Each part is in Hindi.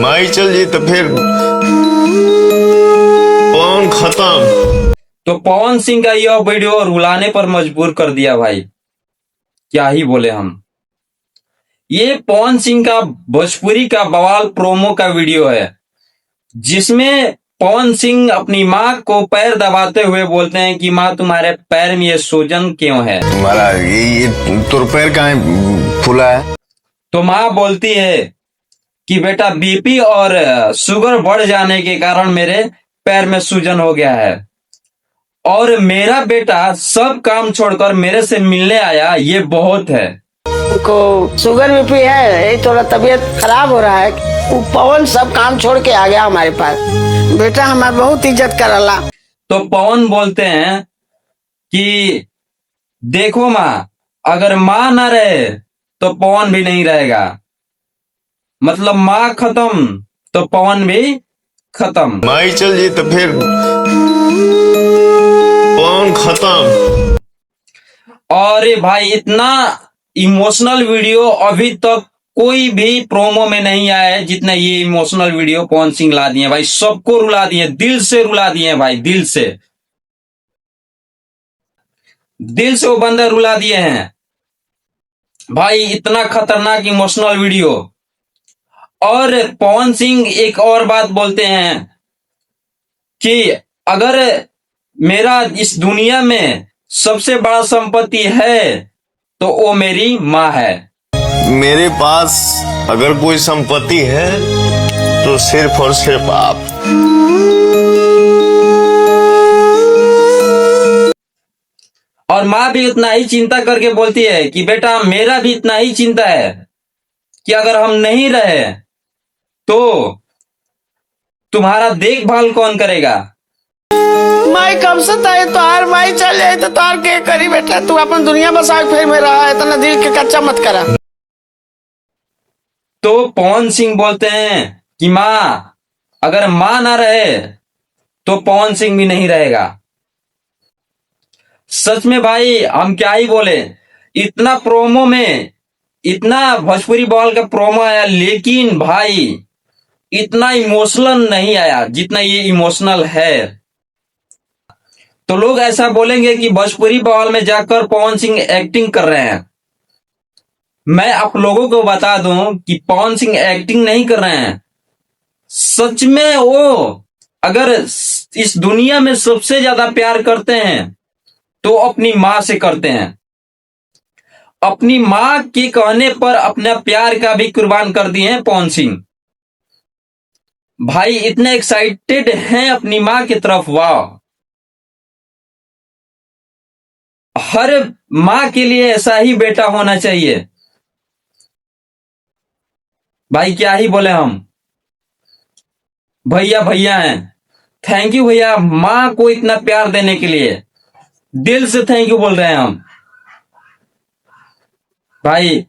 माई चल जी तो फिर पवन खत्म। तो पवन सिंह का यह वीडियो रुलाने पर मजबूर कर दिया भाई, क्या ही बोले हम। ये पवन सिंह का भोजपुरी का बवाल प्रोमो का वीडियो है, जिसमें पवन सिंह अपनी माँ को पैर दबाते हुए बोलते हैं कि माँ तुम्हारे पैर में ये सूजन क्यों है। तुम्हारा ये तुर पैर कहाँ फूला है? तो माँ बोलती है कि बेटा बीपी और शुगर बढ़ जाने के कारण मेरे पैर में सूजन हो गया है, और मेरा बेटा सब काम छोड़कर मेरे से मिलने आया, ये बहुत है। को शुगर बीपी है, यही थोड़ा तबीयत खराब हो रहा है। वो पवन सब काम छोड़ के आ गया हमारे पास। बेटा हमारे बहुत इज्जत करला। तो पवन बोलते हैं कि देखो माँ, अगर माँ ना रहे तो पवन भी नहीं रहेगा, मतलब माँ खत्म तो पवन भी खत्म। माई चल जी तो फिर पवन खत्म। और भाई इतना इमोशनल वीडियो अभी तक कोई भी प्रोमो में नहीं आया है जितना ये इमोशनल वीडियो पवन सिंह ला दिए भाई। सबको रुला दिए, दिल से रुला दिए भाई, दिल से वो बंदे रुला दिए हैं भाई। इतना खतरनाक इमोशनल वीडियो। और पवन सिंह एक और बात बोलते हैं कि अगर मेरा इस दुनिया में सबसे बड़ा संपत्ति है तो वो मेरी माँ है। मेरे पास अगर कोई संपत्ति है तो सिर्फ और सिर्फ आप। और माँ भी उतना ही चिंता करके बोलती है कि बेटा मेरा भी इतना ही चिंता है कि अगर हम नहीं रहे तो तुम्हारा देखभाल कौन करेगा। माई कब से तय तोहार माई चल जाए तो तोहार के करी बेटा। तू अपन दुनिया बसा फिर में रहा, इतना दिल के कच्चा मत करा। तो पवन सिंह बोलते हैं कि माँ, अगर माँ ना रहे तो पवन सिंह भी नहीं रहेगा। सच में भाई हम क्या ही बोले। इतना प्रोमो में, इतना भोजपुरी बॉल का प्रोमो आया, लेकिन भाई इतना इमोशनल नहीं आया जितना ये इमोशनल है। तो लोग ऐसा बोलेंगे कि भोजपुरी बॉल में जाकर पवन सिंह एक्टिंग कर रहे हैं। मैं आप लोगों को बता दूं कि पवन सिंह एक्टिंग नहीं कर रहे हैं। सच में वो अगर इस दुनिया में सबसे ज्यादा प्यार करते हैं तो अपनी माँ से करते हैं। अपनी माँ के कहने पर अपने प्यार का भी कुर्बान कर दिए हैं पवन सिंह भाई। इतने एक्साइटेड हैं अपनी माँ की तरफ, वाह। हर माँ के लिए ऐसा ही बेटा होना चाहिए भाई, क्या ही बोले हम। भैया भैया हैं। थैंक यू भैया, माँ को इतना प्यार देने के लिए दिल से थैंक यू बोल रहे हैं हम भाई,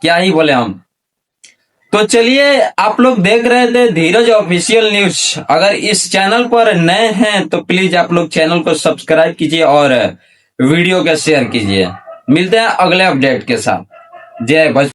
क्या ही बोले हम। तो चलिए, आप लोग देख रहे थे धीरज ऑफिशियल न्यूज। अगर इस चैनल पर नए हैं तो प्लीज आप लोग चैनल को सब्सक्राइब कीजिए और वीडियो को शेयर कीजिए। मिलते हैं अगले अपडेट के साथ। जय भोजपुरी।